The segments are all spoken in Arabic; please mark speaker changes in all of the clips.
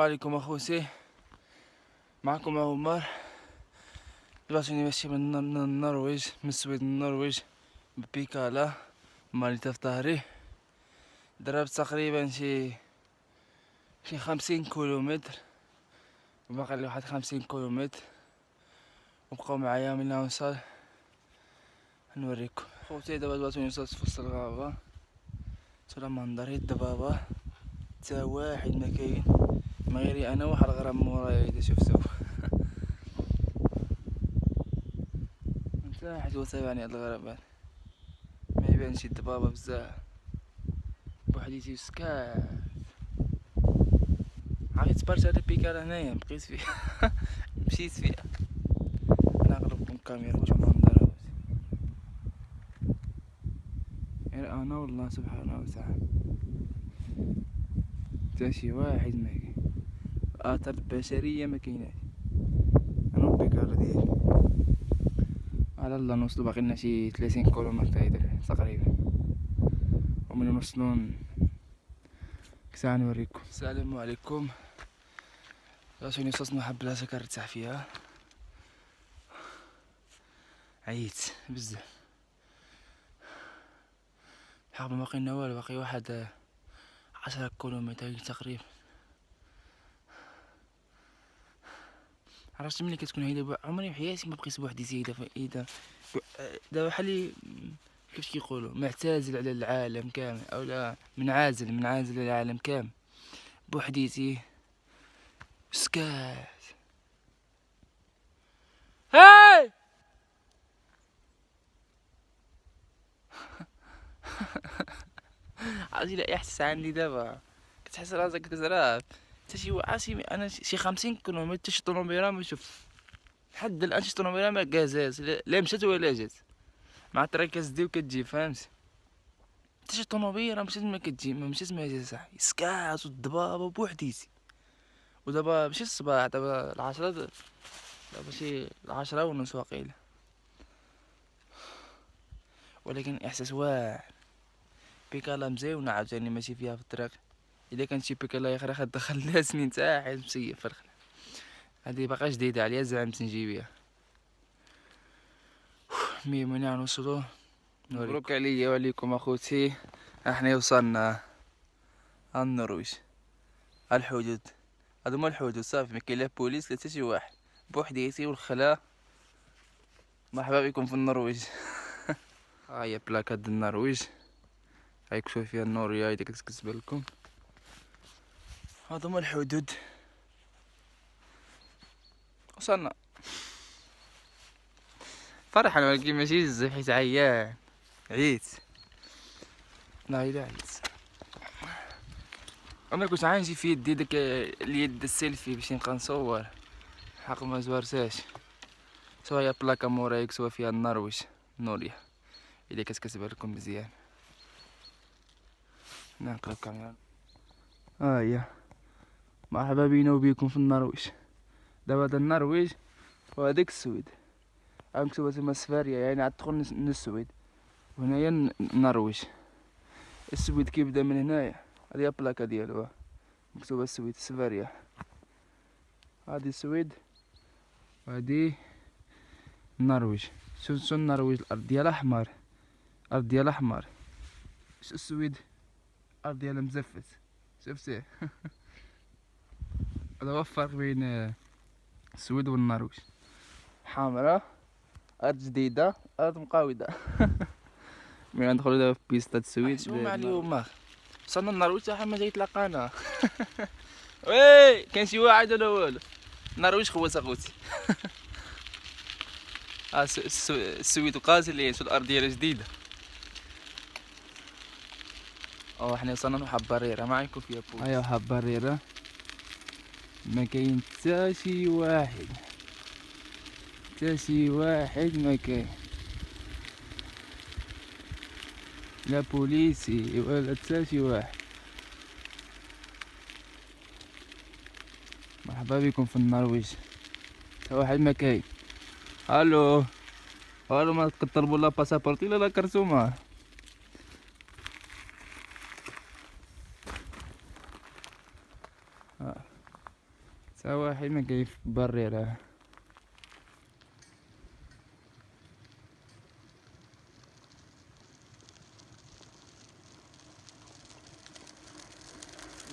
Speaker 1: عليكم اخوتي، معكم عمر. دلوقتي ماشي من النرويج، من السويد للنرويج ببيكالا ماليتا في ظهري. ضربت تقريبا شي 50 كيلومتر، وباقي لي واحد 50 كيلومتر، وبقاو معايا من نوصل نوريكم. خوتي دابا دلوقتي وصلت في وسط الغابة، ترى منظري الضبابة تا واحد ما كاين، ما غيري انا واحد الغرام مورايا اذا شفتو. تا واحد وتابعني هاد الغرابات، ما يبانش الضبابة بزاف بوحديتي سكات. عرفت تبرت هاد البيكالا هنايا بقيت فيها مشيت فيها. انا نقلبكم الكاميرا وشوف المنظر، غير انا والله سبحانه وتعالى، تا شي واحد ما كاين، اثار البشرية ما كايناش. انا البيكالا ديالي على الله نوصلو، باقي لنا شي 30 كيلومتر تقريبا، ومن نوصلو ساعة نوريكم. السلام عليكم. راسوني وصلت لواحد البلاصة كنرتاح فيها، عييت بزاف، الحق ما باقي لنا والو، باقي واحد 10 كيلومتر تقريبا. عرفت ملي كتكون هيدا عمري في حياتي ما بقيت بوحديتي، هيدا دابا بحال كيفاش كيقولوا معتزل على العالم كامل، او لا منعزل على العالم كامل، بوحديتي سكات. هاي عرفتي لا احساس عندي دابا، كتحس راسك كتزراب حتى شي عرفتي انا شي 50 كيلومتر شي طوموبيله ما شفت لحد الان، شي طوموبيله ما كازات، لا مشات ولا جات، مع الطريق كتزدي وكتجي فهمتي، حتى شي طوموبيله مشات ما كتجي، ما مشات ما جات صاحبي، سكات والضبابه بوحديتي. ودابا ماشي الصباح، دابا العشرة، دابا شي 10:30 واقيلا، ولكن احساس واعر. بيكالا مزيونة عاوتاني ماشي فيها في الطريق، الا كانت شي بيكالا اخرى خدخل لها سنين تا حيت مسيف في الخلا، هادي باقا جديدة عليا، زعمت نجيبيها. المهم من نوصلو مبروك عليا وعليكم اخوتي، احنا وصلنا النرويج، الحدود، هادو هما الحدود صافي، ما كاين لا بوليس لا حتى شي واحد، بوحديتي والخلا. مرحبا بكم في النرويج. ها هي بلاكة د النرويج، غيكتبوا فيها النورية اذا كتكتب لكم. هادو هما الحدود، وصلنا. فرحان ولكن ماشي بزاف حيت عيان، عييت، لا الا عييت. انا كنت عانجي في يدي داك اليد السيلفي باش نبقى نصور، حق ما زوارتهاش. سوا هي بلاكا مورايك، سوا فيها النرويج نوريا الا كتكتبها لكم مزيان. نقرب الكاميرا. هي مرحبا بينا وبيكم في النرويج. دابا هذا النرويج وهذاك السويد، مكتوبة تما سفاريا، يعني عاد تدخل من السويد، وهنايا النرويج. السويد كيبدا من هنايا، هادي البلاكا ديالو مكتوبة السويد سفاريا، هادي السويد وهادي النرويج. شوف النرويج الارض ديالها احمر، الارض ديالها احمر، السويد الارض ديالها مزفت، شفتيه. هذا هو الفرق بين السويد والنرويج، حمراء ارض جديدة، ارض مقاودة. ملي ندخلو دابا في بيستا السويد. شوما اليوم وصلنا النرويج حتى ما جاي تلاقانا. وي كاين شي واحد ولا والو؟ النرويج خوات اخوتي. السويد وقاتلين، شو الارض ديالها جديدة. حنا وصلنا لواحد البريرة، ما غيكون فيها بوليس. هيا واحد البريرة ما كاين حتى شي واحد، حتى شي واحد ما كاين، لا بوليسي ولا حتى شي واحد. مرحبا بكم في النرويج، حتى واحد ما كاين. الو الو، ما كطلبوا لا باسابورتي لا كرتومه. سواحل ما كيف بري راه.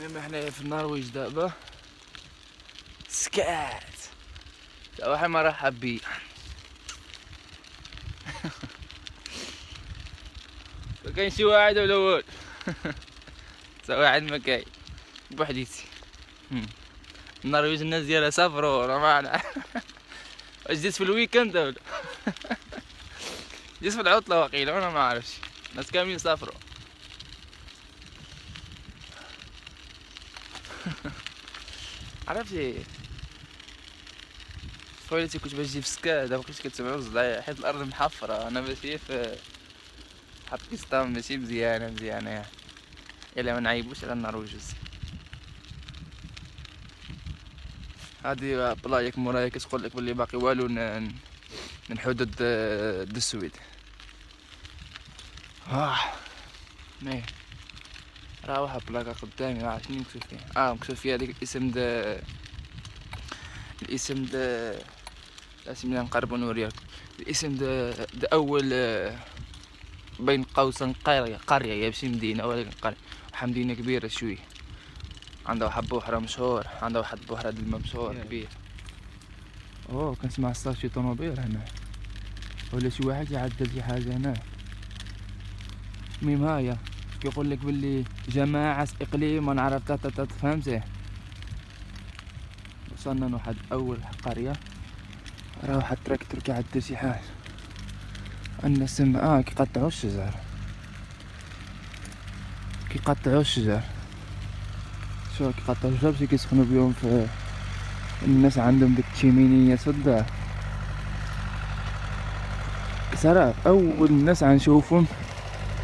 Speaker 1: المهم حنايا في النرويج دابا سكات سواحل مرحب بي. ما كاين شي واحد ولا والو. سواحل ما كاين بوحديتي. النرويج الناس ديالها سافروا راه ما نعرف. واش جيت في الويكاند ولا جيت في العطله واقيلا وانا ما عارفش. الناس كاملين سافروا. عرفتي خويلتي كنت باش نجي في سكا دابا بقيت كتسمعوا الزلايا حيت الارض محفره. انا ماشي في حقيقة ماشي مزيانه يعني الا ما نعيبوش على النرويج. هادي بلايك مورايا كتقول لك بلي باقي والو من حدود السويد. مي راه واحد بلاكه قدامي ما عرفت شنو مكتوب فيها. مكتوب فيها ديك الاسم الاسم لازم نقربو نوريكم الاسم اول بين قوسين قريه هي ماشي مدينه ولكن قريه. واحد مدينه كبيره شويه عندها واحد بحر مشهور. عندها واحد بحر الماء مشهور كبير. كنسمع صوت شي طوموبيل هنا ولا شي واحد يعدل شي حاجه هنا. المهم هايا كيقول لك باللي جماعة اقليم ما نعرف فهمتي. وصلنا لواحد اول قرية راه واحد التراكتور كيعدل شي حاجة. الناس كيقطعوا الشجر شو كيقطعوا الشجر باش كيسخنوا بيهم في الناس عندهم ديك التشيمينيات في الدار. صراحة اول الناس غنشوفهم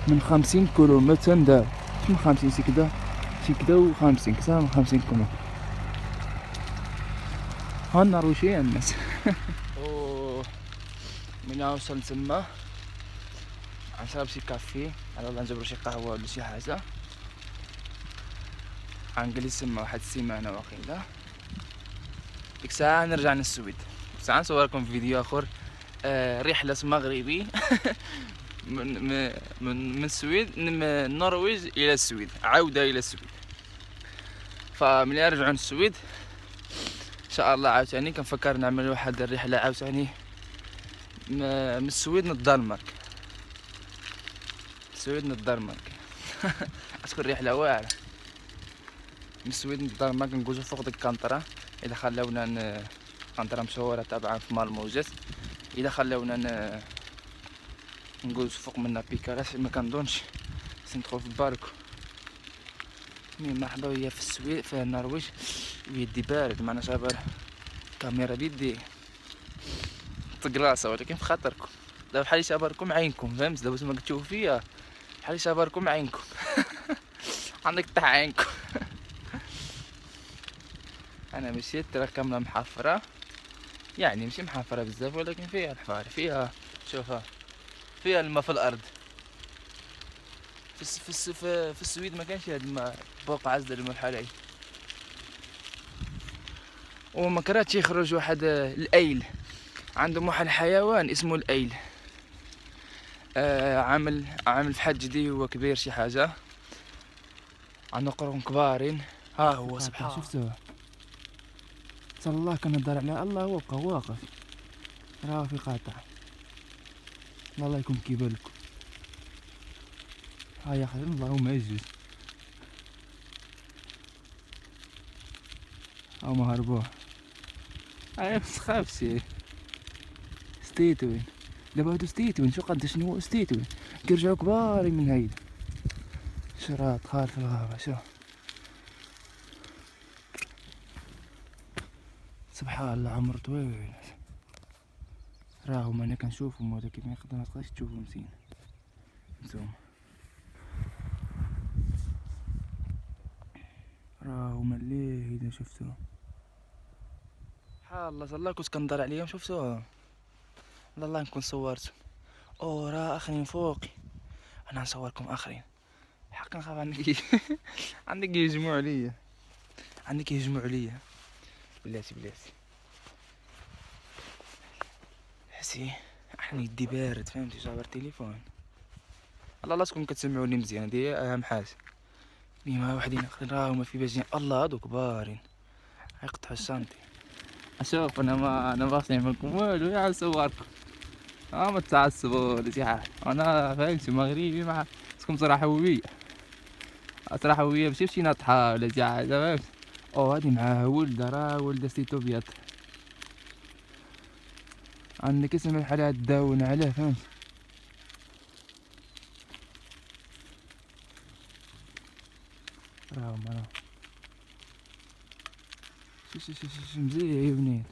Speaker 1: من 50 كيلومتر دابا مش من 50 شي كدا و50 كثر من 50 كيلومتر. ها النرويجية الناس. من وصل تما غنشرب شي كافي على الله نجبرو شي قهوة ولا شي حاجة. غنجلس تما واحد السيمانة واقيلا. ديك الساعة نرجع للسويد. ساعة نصوركم فيديو اخر رحلة مغربي من السويد من النرويج الى السويد عودة الى السويد. فملي نرجعو للسويد ان شاء الله عاوتاني كنفكر نعمل واحد الرحلة عاوتاني من السويد للدنمارك. تكون رحلة واعرة من السويد للدنمارك. نقوزو فوق ديك القنطرة اذا خلاونا قنطرة مشهورة طبعا في مالموجس. اذا خلاونا نقوزو فوق منا بيكاراس ما كنظنش ندخل في الباركو. مرحبا بيا في السويد في النرويج ويدي بارد معنا شابر كاميرا بيدي تقراصة ولكن في خاطركم دابا بحال شابركم عينكم فهمت. دابا نتوما كتشوفوا فيا بحال شابركم عينكم. عندك طاح عينكم. انا مشيت راه كامله محفره يعني ماشي محفره بزاف ولكن فيها الحفار فيها شوفها فيها الماء في الارض. في السويد ما كانش هاد الماء بوق عزل الماء بحال هاي. وما كرهتش يخرج واحد الايل. عندهم واحد الحيوان اسمه الايل. عامل في حد جدي هو كبير شي حاجه عنده قرون كبارين. ها هو سبحان الله شفتوه صلى الله كنهضر عليه الله هو بقى واقف راه في قاطع. الله يكون كيبان لكم. يا اخي اللهم يجوز ما هربوه. بس خافسي ستيتوين دابا هادو ستيتوين شو قد شنو هو ستيتوين كيرجعو كبارين من هايد. شرات خال في الغابة شو سبحان الله عمر طويل. راهم انا كنشوفهم ولكن ما تقدرش تشوفهم مزيان نتوما. راهم اللي اذا شفتوهم سبحان الله صلى الله كنت كنضر عليهم شفتوهم الله نكون صورت. راه اخرين فوقي انا نصوركم اخرين حقا نخاف عندك عندك يهجموا عليا بلاتي حسي احنا يدي بارد فهمتي، جابر تليفون. الله تكون كتسمعوني مزيان، هادي اهم حاجه. ديما وحدين اخرين راهما في باجين، الله هادو كبارين يقطعوا السانتي. شوف انا ما باغيش نعملكم والو، يا نصوركم ما تعصبوا ولا شي حاجه. انا فهمتي مغربي، مع خصكم صراحويه ماشي شي ناطحه ولا شي حاجه فهمت. هادي معاها ولده، راه ولده سيتو بيض، عندك اسم الحالة تداون عليه فهمت. راهم شي مزيونين.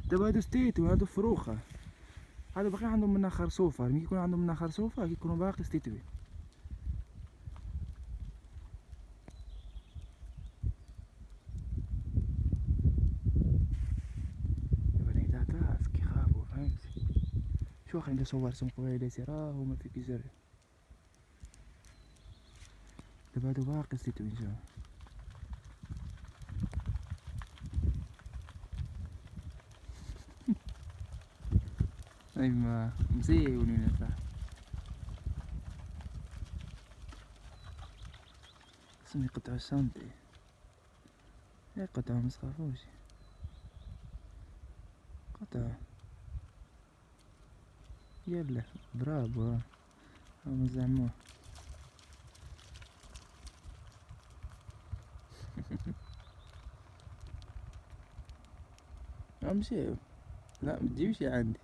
Speaker 1: دابا هادو ستيتو، هادو فروخة، هادو باقي عندهم منها خرصوفة. ملي كيكون عندهم منها خرصوفة كيكونوا باقي ستيتوين. دابا نيتا كاس كيخافو فهمتي. شو واخا ندير صورتهم قبيلاتي راهو ما فيك يجري. دابا هادو باقي ستيتوين شوف. ايوا مزيونين صاحبي. خصهم يقطعو السانتي، يقطعو متخافوش، قطعو. يلا برافو، هما زعموه. امشيو، لا متجيبش عندي.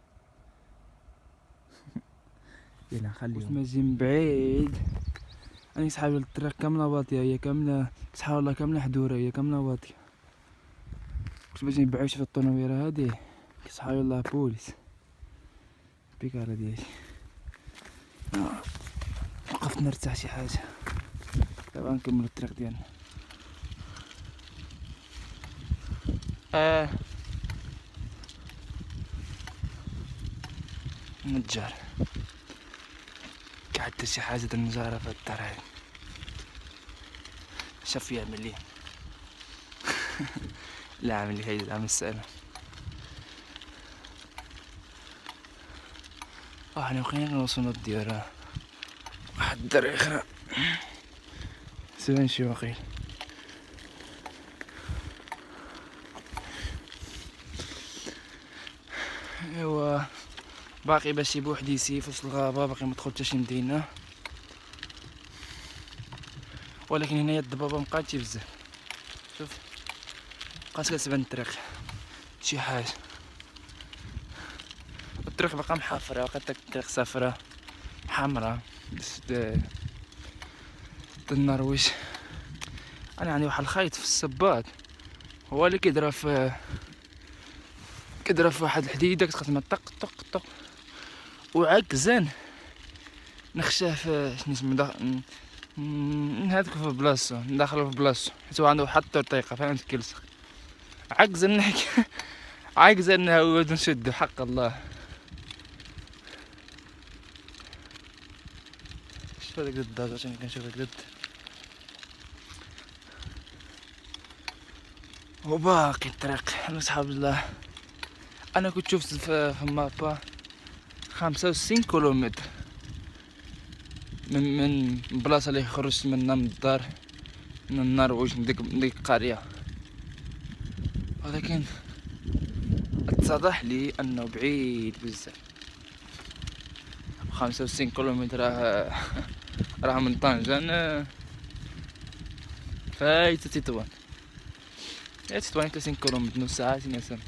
Speaker 1: يلا نخليهم. واش ماشي من بعيد، راني سحاب الطريق كامله واطيه، هي كامله سبحان الله كامله حدوره، هي كامله واطيه. واش باش نبيعوش في الطونوبيره هادي سبحان الله بوليس بيكاره ديالي. وقفت نرتاح شي حاجه، دابا نكمل الطريق ديالنا. نجار قاعد حتى شي حاجه النجاره في الدار هادي. شوف يعمل لي لا عامل لي هيدا عامل السلام. حنا بقينا نوصلو للديار، واحد الدري اخرى سيبان شي واقيل. ايوا باقي باش شي بوحديسي في وسط الغابه، باقي ما دخلت شي مدينه، ولكن هنايا الضبابه مبقاتش بزاف. شوف بقات كتبان الطريق شي حاجه، الطريق باقا محافره، باقا الطريق صافره حمراء بس النرويج. انا عندي واحد الخيط في السباط، هو اللي كيضرب في واحد الحديده كتخدم طق طق طق، وعكزان نخشاه في شنو اسمو هذاك في بلاصتو، ندخلو في بلاصتو حيت هو عنده واحد الطريقه فهمت كيلصق. عكزن عكزن نعاود نشدو حق الله. شوف هذاك الدار، عشان كنشوف هذاك الدار وباقي الطريق. صحاب الله انا كنت شفت في المابا 65 كيلومتر من البلاصه اللي خرجت منها من الدار، من النرويج، من ديك القريه، ولكن اتضح لي انه بعيد بزاف. 65 كيلومتر راه من طنجة فايت تطوان، يا تطوان 30 كيلومتر نص ساعه مثلا.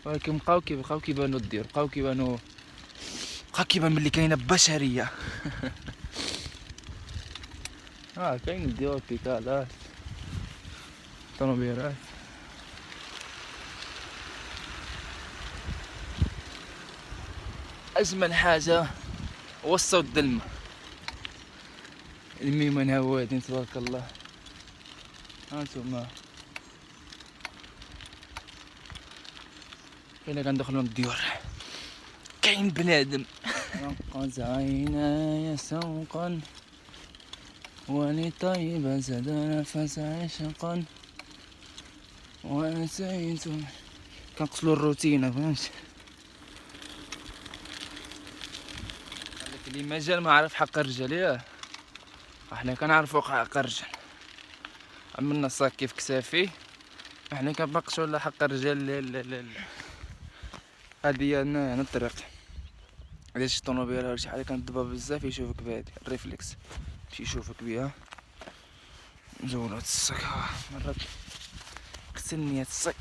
Speaker 1: ولكن بقاو كيبانو الدير، بقاو كيبان ملي كاينه بشريه. كاين الديور بيكالات طوموبيلات. اجمل حاجه هو الصوت د الماء، الميمن هوادين تبارك الله. هانتوما كاين كندخلو للديور كاين بنادم. انقذ عيناي سوقا واني طيبة زاد نفس عشقا ونسيت. كنقتلو الروتينة فهمت. قالك اللي مازال ما عرف حق الرجال ياه، احنا كنعرفو حق الرجال. عملنا الصاك كيف كسافي، احنا كنبقشو على حق الرجال. لا لا لا لا، هادي هي هنا الطريق. اذا شي طونوبيل ولا شي حاجه كندبها بزاف يشوفك بهادي الريفلكس، مشي يشوفك بيها. نزولو هاد الصاك مرات قتلني هاد الصاك.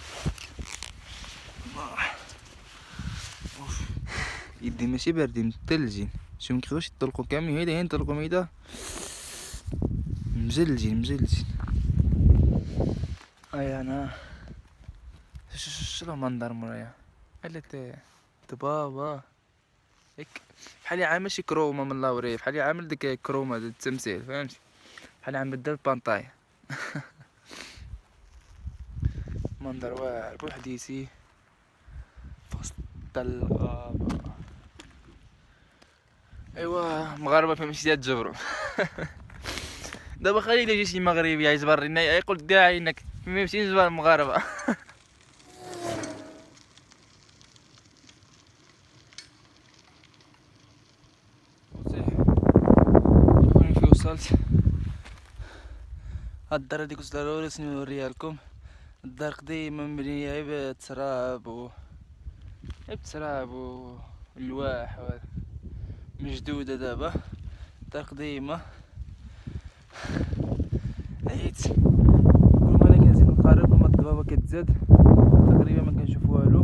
Speaker 1: يدي ماشي باردين متلجين، شوف مكيقدروش يطلقو كاملين، هيدا ينطلقو هيدا مجلجين. اي انا شنو منظر مورايا قالت دبابة هيك بحالي عامل شي كروما من لاوري، بحالي عامل ديك كروما ديال التمثيل فهمتي، بحالي عم بدل بانطاي. منظر واعر بوحديتي في وسط الغابة. ايوا مغاربة فهمتي ديال تجبرو. دابا خلي يجي شي مغربي يجبر لنا يقول داعي انك ماشي نجبر المغاربة. شوفوني في وصلت هاد الدار هادي كنت ضروري نوريها لكم. الدار قديمة مبنية بتراب والواح مجدودة دابا. دار قديمة عييت كل ما انا كنزيد نقرب كل ما الضبابة كتزاد، تقريبا ما كنشوف والو.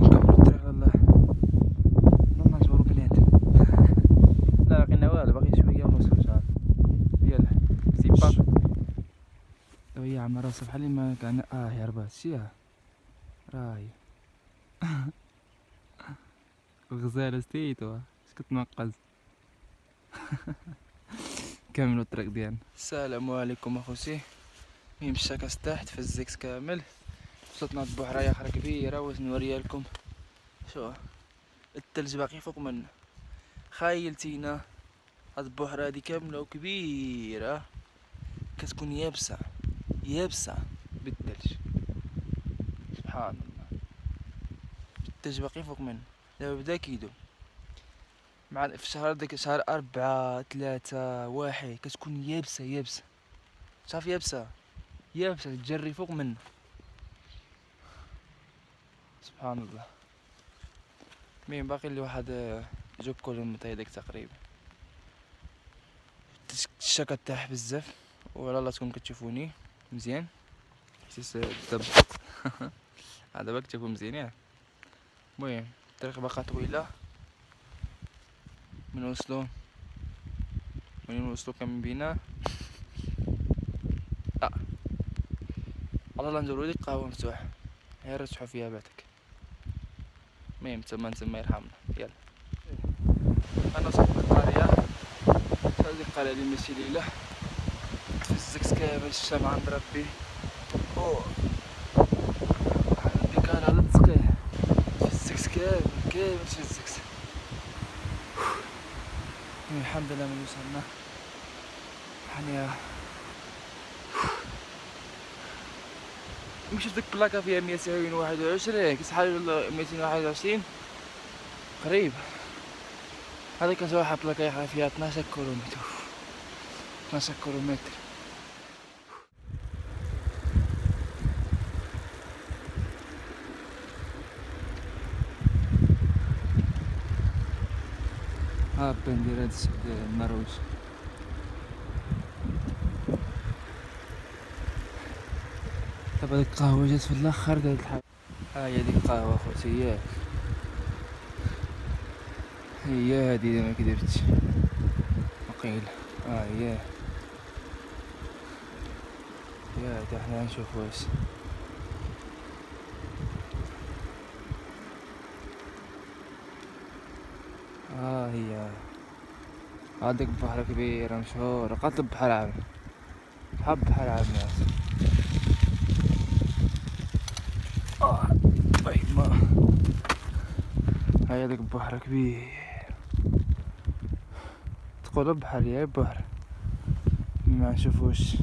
Speaker 1: نكملو الطريق الله نجبرو بنادم. لا باقينا والو، باقي شوية ونوصل ان شاء الله. يلا سيبا هي عاملة راسها بحال ما كان يا رباه شتيها راهي. الغزالة ستيتو اش كتنقز. كاملو الطريق ديالنا. السلام عليكم اخوتي، مشى كاس تحت في الزيكس كامل. وصلتنا لبحيرة اخرى كبيرة واش نوريها لكم. شو الثلج باقي فوق منا، خايلتينا هاد البحيرة هادي كاملة وكبيرة كتكون يابسة بالثلج. سبحان الله، الثلج باقي فوق منا. دابا بدا كيدوب مع في الشهر داك شهر 4 3 1 كتكون يابسة صافي يابسة تجري فوق منا. سبحان الله. مين باقي لي واحد جوب كولومتر هذاك تقريبا. الشتا كتاح بزاف وعلى الله تكون كتشوفوني مزيان حيت دابا دابا كتشوفو مزيان ياك. المهم الطريق باقا طويلة. منين نوصلو كان بينا على الله ندورو ديك القهوة مفتوحة غير رشحو فيها بعدك. المهم تما يرحمنا. يلا انا وصلت للقرية، هذه القرية اللي ماشي ليلة في الزكس كامل. الشام عند ربي عندي كان على التسقيه في الزكس كامل في الزكس. الحمد لله من وصلنا يعني. مشيت ديك بلاكا فيها 121 كيسحال 221 قريب. هذيك كانت واحد بلاكا يحرى فيها 12 كيلومتر 12 كيلومتر. بندير هاد المروج. دابا ديك القهوة جات في الاخر ديال الحال. هي ديك القهوة اخوتي، هي هادي ما كدبتش وقيل. هي هادي حنا نشوف واش هي هاديك بحيرة كبيرة مشهورة قاتل بحال عام بحال عام ناس. طيب ما هاي هاديك بحيرة كبيرة تقول البحر يا بحر، ما نشوف واش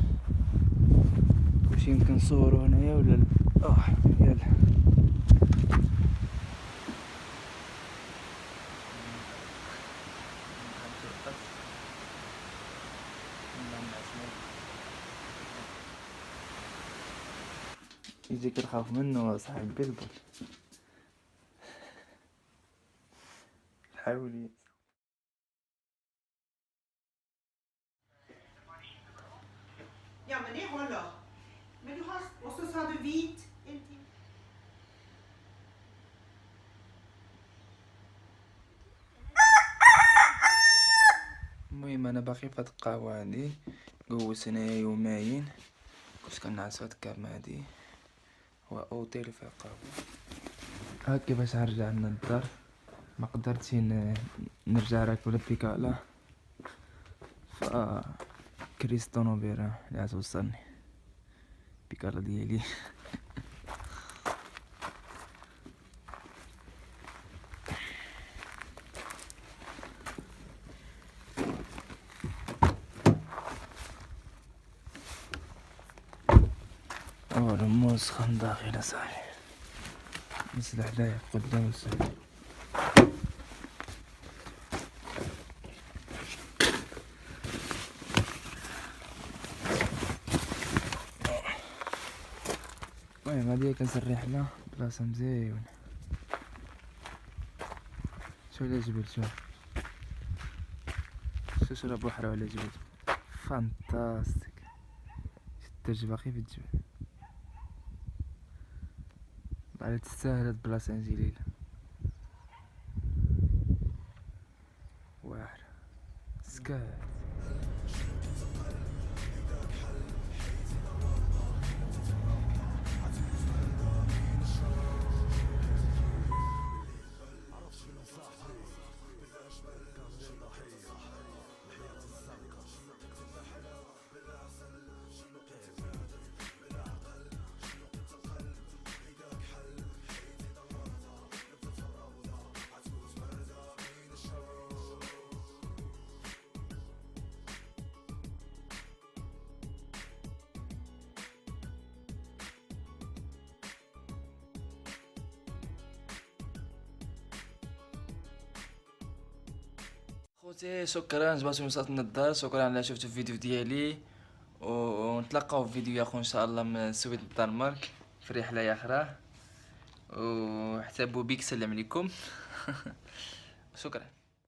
Speaker 1: يمكن نصورو هنايا ولا لا. يلا يجيك نخاف منه صاحبي بلبل. حاولي
Speaker 2: Ja, men det håller. Men du har, och så sa du vit.
Speaker 1: المهم انا باقي في هاد القهوه هادي، قوس هنايا يومين كنت كنعس هاد الكام هادي، هو اوتيل فيه قهوه. هاكي باش نرجع للدار، ما قدرتش نرجع راكب البيكالا، ف كريس طونوبيرا اللي غتوصلني بيكالا ديالي. رموز خندق الى صاحبي، نزل عليا قدام السوق. المهم هادي كانت الرحلة، بلاصة مزيونة. شو على جبل، شو بحر على جبل فانتاستيك. شتي باقي في الجبل، بعد تستاهل هاد البلاصة نجي ليلة واعرة سكات. خوتي شكرا، جبتوني وصلت من الدار، شكرا على شفتوا الفيديو ديالي، ونتلاقاو في فيديو اخر ان شاء الله من السويد للدنمارك في رحله اخرى، وحتى بوبيك سلم عليكم. شكرا.